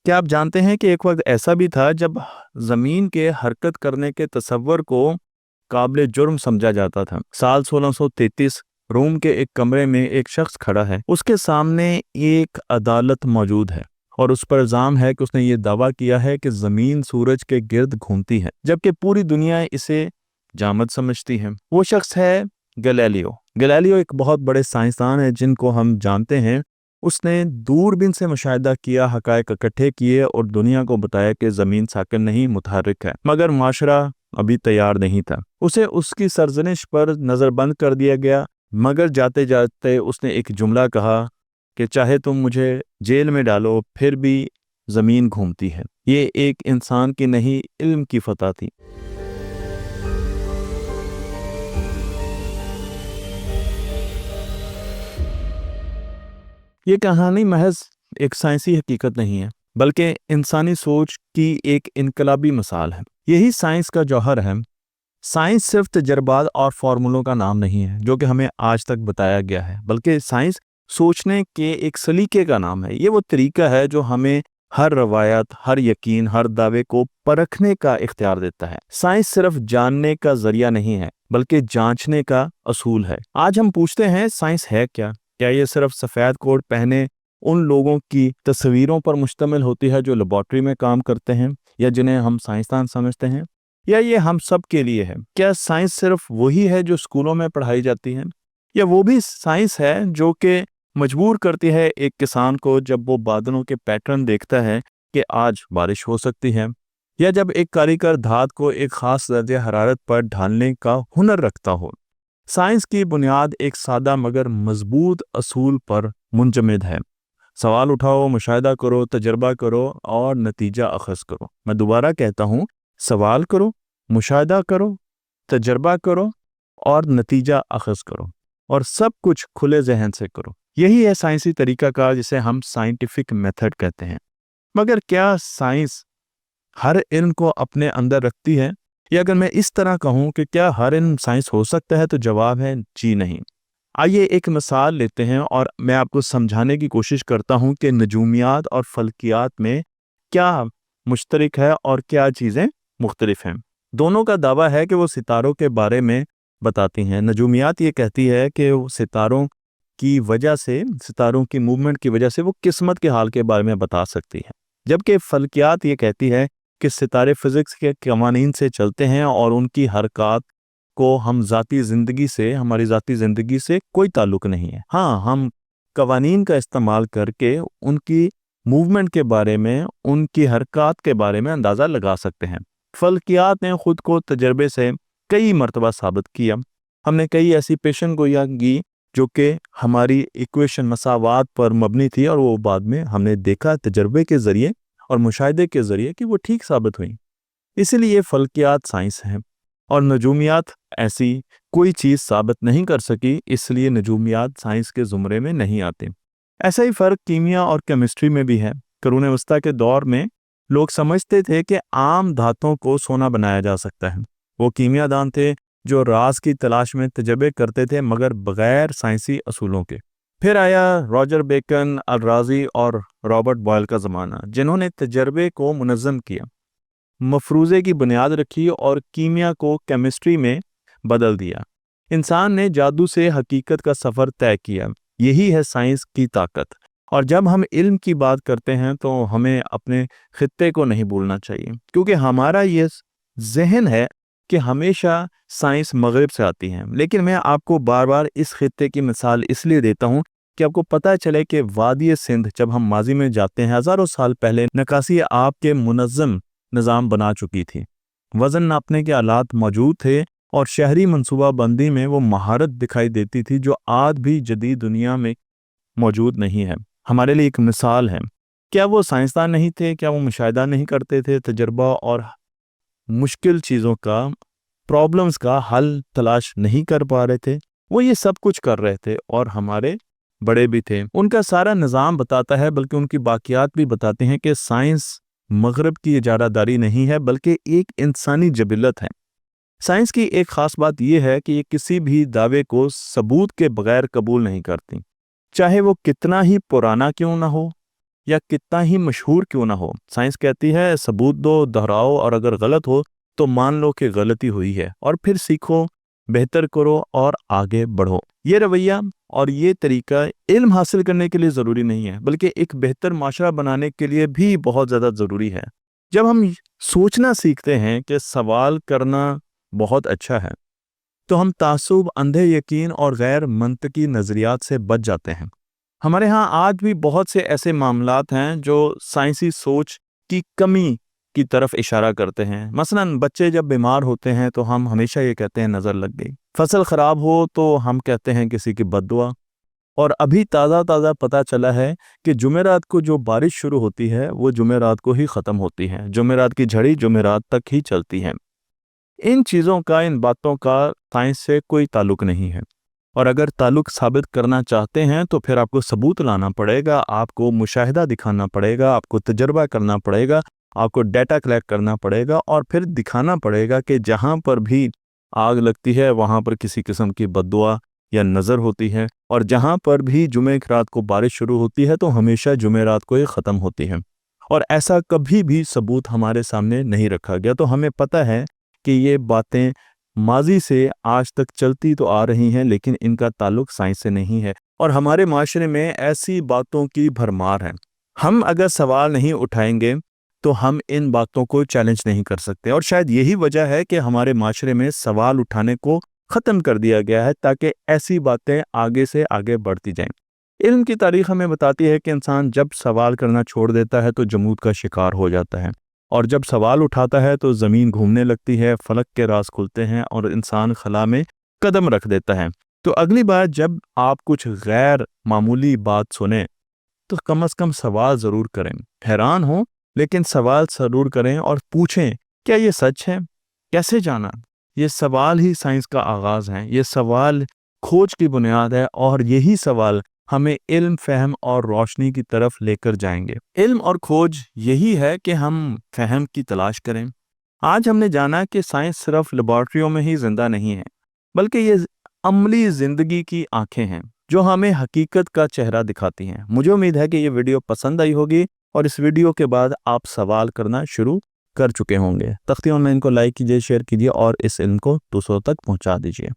क्या आप जानते हैं कि एक वक्त ऐसा भी था जब ज़मीन के हरकत करने के तस्वर को काबिल जुर्म समझा जाता था। साल 1633 रोम के एक कमरे में एक शख्स खड़ा है। उसके सामने एक अदालत मौजूद है और उस पर इल्ज़ाम है कि उसने ये दावा किया है कि ज़मीन सूरज के गिर्द घूमती है, जबकि पूरी दुनिया इसे जामद समझती है। वो शख्स है गैलीलियो। गैलीलियो एक बहुत बड़े साइंसदान है जिनको हम जानते हैं। उसने दूरबीन से मुशाहिदा किया, हक़ाइक़ इकट्ठे किए और दुनिया को बताया कि ज़मीन साकिन नहीं, मुतहर्रिक है। मगर माशरा अभी तैयार नहीं था। उसे उसकी सरजनिश पर नज़रबंद कर दिया गया, मगर जाते जाते उसने एक जुमला कहा कि चाहे तुम मुझे जेल में डालो, फिर भी ज़मीन घूमती है। ये एक इंसान की नहीं, इल्म की फतह थी। ये कहानी महज एक साइंसी हकीकत नहीं है, बल्कि इंसानी सोच की एक इनकलाबी मिसाल है। यही साइंस का जौहर है। साइंस सिर्फ तजर्बात और फार्मूलों का नाम नहीं है जो कि हमें आज तक बताया गया है, बल्कि साइंस सोचने के एक सलीके का नाम है। ये वो तरीका है जो हमें हर रवायत, हर यकीन, हर दावे को परखने का इख्तियार देता है। साइंस सिर्फ जानने का जरिया नहीं है, बल्कि जांचने का असूल है। आज हम पूछते हैं, साइंस है क्या? क्या ये सिर्फ सफ़ेद कोट पहने उन लोगों की तस्वीरों पर मुश्तमिल होती है जो लेबॉर्ट्री में काम करते हैं या जिन्हें हम साइंसदान समझते हैं, या ये हम सब के लिए है? क्या साइंस सिर्फ वही है जो स्कूलों में पढ़ाई जाती है, या वो भी साइंस है जो कि मजबूर करती है एक किसान को जब वो बादलों के पैटर्न देखता है कि आज बारिश हो सकती है, या जब एक कारीगर धात को एक खास दर्जे हरारत पर ढालने का हुनर रखता हो? साइंस की बुनियाद एक सादा मगर मजबूत असूल पर मुंजमद है। सवाल उठाओ, मुशाहिदा करो, तजर्बा करो और नतीजा अखज़ करो। मैं दोबारा कहता हूँ, सवाल करो, मुशाहिदा करो, तजर्बा करो और नतीजा अखज़ करो, और सब कुछ खुले जहन से करो। यही है साइंसी तरीक़ाकार जिसे हम साइंटिफिक मेथड कहते हैं। मगर क्या साइंस हर इल्म को अपने अंदर रखती है? या अगर मैं इस तरह कहूँ कि क्या हर इल्म साइंस हो सकता है, तो जवाब है जी नहीं। आइए एक मिसाल लेते हैं और मैं आपको समझाने की कोशिश करता हूँ कि नजूमियात और फल्कियात में क्या मुश्तरक है और क्या चीज़ें मुख्तलिफ हैं। दोनों का दावा है कि वो सितारों के बारे में बताती हैं। नजूमियात ये कहती है कि वो सितारों की वजह से, सितारों की मूवमेंट की वजह से वो किस्मत के हाल के बारे में बता सकती है, जबकि फल्कियात ये कहती है कि सितारे फिज़िक्स के कवानीन से चलते हैं और उनकी हरकत को हम ज़ाती ज़िंदगी से, हमारी ज़ाती ज़िंदगी से कोई ताल्लुक़ नहीं है। हाँ, हम कवानीन का इस्तेमाल करके उनकी मूवमेंट के बारे में, उनकी हरकत के बारे में अंदाज़ा लगा सकते हैं। फल्कियात ने ख़ुद को तजर्बे से कई मरतबा साबित किया। हमने कई ऐसी पेशन गोइयाँ की जो कि हमारी इक्वेशन मसावात पर मबनी थी, और वो बाद में हमने देखा तजर्बे के ज़रिए और मुशाहिदे के ज़रिए कि वो ठीक साबित हुई। इसीलिए फल्कियात साइंस है और नजूमियात ऐसी कोई चीज़ साबित नहीं कर सकी, इसलिए नजूमियात साइंस के ज़ुमरे में नहीं आते। ऐसा ही फ़र्क कीमिया और केमिस्ट्री में भी है। क़ुरून वस्ता के दौर में लोग समझते थे कि आम धातुओं को सोना बनाया जा सकता है। वो कीमियादान थे जो राज की तलाश में तजर्बे करते थे, मगर बग़ैर साइंसी असूलों के। फिर आया रॉजर बेकन, अल राज़ी और रॉबर्ट बॉयल का ज़माना, जिन्होंने तजर्बे को मुनज़्ज़म किया, मफरूज़े की बुनियाद रखी और कीमिया को केमिस्ट्री में बदल दिया। इंसान ने जादू से हकीकत का सफ़र तय किया। यही है साइंस की ताकत। और जब हम इल्म की बात करते हैं तो हमें अपने खित्ते को नहीं भूलना चाहिए, क्योंकि हमारा ये जहन है कि हमेशा साइंस मगरिब से आती है। लेकिन मैं आपको बार बार इस खित्ते की मिसाल इसलिए देता हूँ कि आपको पता चले कि वादी सिंध, जब हम माजी में जाते हैं, हज़ारों साल पहले नकासी आप के मुनज़्ज़म निज़ाम बना चुकी थी। वज़न नापने के आलात मौजूद थे और शहरी मनसूबाबंदी में वो महारत दिखाई देती थी जो आज भी जदीद दुनिया में मौजूद नहीं है। हमारे लिए एक मिसाल है। क्या वो साइंसदान नहीं थे? क्या वो मुशाहिदा नहीं करते थे? तजर्बा और मुश्किल चीज़ों का, प्रॉब्लम्स का हल तलाश नहीं कर पा रहे थे? वो ये सब कुछ कर रहे थे और हमारे बड़े भी थे। उनका सारा निज़ाम बताता है, बल्कि उनकी बाक़ियात भी बताते हैं कि साइंस मगरब की इजारादारी नहीं है, बल्कि एक इंसानी जबिलत है। साइंस की एक ख़ास बात यह है कि ये किसी भी दावे को सबूत के बगैर कबूल नहीं करती, चाहे वो कितना ही पुराना क्यों ना हो या कितना ही मशहूर क्यों ना हो, साइंस कहती है सबूत दो, दोहराओ, और अगर गलत हो तो मान लो कि गलती हुई है और फिर सीखो, बेहतर करो और आगे बढ़ो। ये रवैया और ये तरीका इल्म हासिल करने के लिए ज़रूरी नहीं है, बल्कि एक बेहतर माशरा बनाने के लिए भी बहुत ज़्यादा ज़रूरी है। जब हम सोचना सीखते हैं कि सवाल करना बहुत अच्छा है, तो हम तासुब, अंधे यकीन और गैर मंतकी नज़रियात से बच जाते हैं। हमारे यहाँ आज भी बहुत से ऐसे मामलात हैं जो साइंसी सोच की कमी की तरफ इशारा करते हैं। मसलन बच्चे जब बीमार होते हैं तो हम हमेशा ये कहते हैं नज़र लग गई, फसल ख़राब हो तो हम कहते हैं किसी की बद्दुआ, और अभी ताज़ा ताज़ा पता चला है कि जुमेरात को जो बारिश शुरू होती है वो जुमेरात को ही ख़त्म होती है, जुमेरात की झड़ी जुमेरात तक ही चलती है। इन चीज़ों का, इन बातों का साइंस से कोई ताल्लुक नहीं है, और अगर ताल्लुक साबित करना चाहते हैं तो फिर आपको सबूत लाना पड़ेगा, आपको मुशाहिदा दिखाना पड़ेगा, आपको तजर्बा करना पड़ेगा, आपको डेटा कलेक्ट करना पड़ेगा और फिर दिखाना पड़ेगा कि जहाँ पर भी आग लगती है वहाँ पर किसी किस्म की बद्दुआ या नज़र होती है, और जहाँ पर भी जुमे की रात को बारिश शुरू होती है तो हमेशा जुमे रात को ही ख़त्म होती है। और ऐसा कभी भी सबूत हमारे सामने नहीं रखा गया। तो हमें पता है कि ये बातें माजी से आज तक चलती तो आ रही हैं, लेकिन इनका ताल्लुक साइंस से नहीं है, और हमारे माशरे में ऐसी बातों की भरमार है। हम अगर सवाल नहीं उठाएंगे तो हम इन बातों को चैलेंज नहीं कर सकते, और शायद यही वजह है कि हमारे माशरे में सवाल उठाने को ख़त्म कर दिया गया है, ताकि ऐसी बातें आगे से आगे बढ़ती जाएं। इल्म की तारीख़ हमें बताती है कि इंसान जब सवाल करना छोड़ देता है तो जमूद का शिकार हो जाता है, और जब सवाल उठाता है तो ज़मीन घूमने लगती है, फलक के राज खुलते हैं और इंसान खला में कदम रख देता है। तो अगली बार जब आप कुछ गैर मामूली बात सुने तो कम से कम सवाल ज़रूर करें। हैरान हो लेकिन सवाल ज़रूर करें और पूछें, क्या ये सच है? कैसे जाना? ये सवाल ही साइंस का आगाज़ है, ये सवाल खोज की बुनियाद है, और यही सवाल हमें इल्म, फ़हम और रोशनी की तरफ लेकर जाएंगे। इल्म और खोज यही है कि हम फ़हम की तलाश करें। आज हमने जाना कि साइंस सिर्फ लेबॉर्ट्रियों में ही ज़िंदा नहीं है, बल्कि ये अमली ज़िंदगी की आंखें हैं जो हमें हकीकत का चेहरा दिखाती हैं। मुझे उम्मीद है कि ये वीडियो पसंद आई होगी, और इस वीडियो के बाद आप सवाल करना शुरू कर चुके होंगे। तख्ती ऑनलाइन को लाइक कीजिए, शेयर कीजिए और इस इल्म को दूसरों तक पहुंचा दीजिए।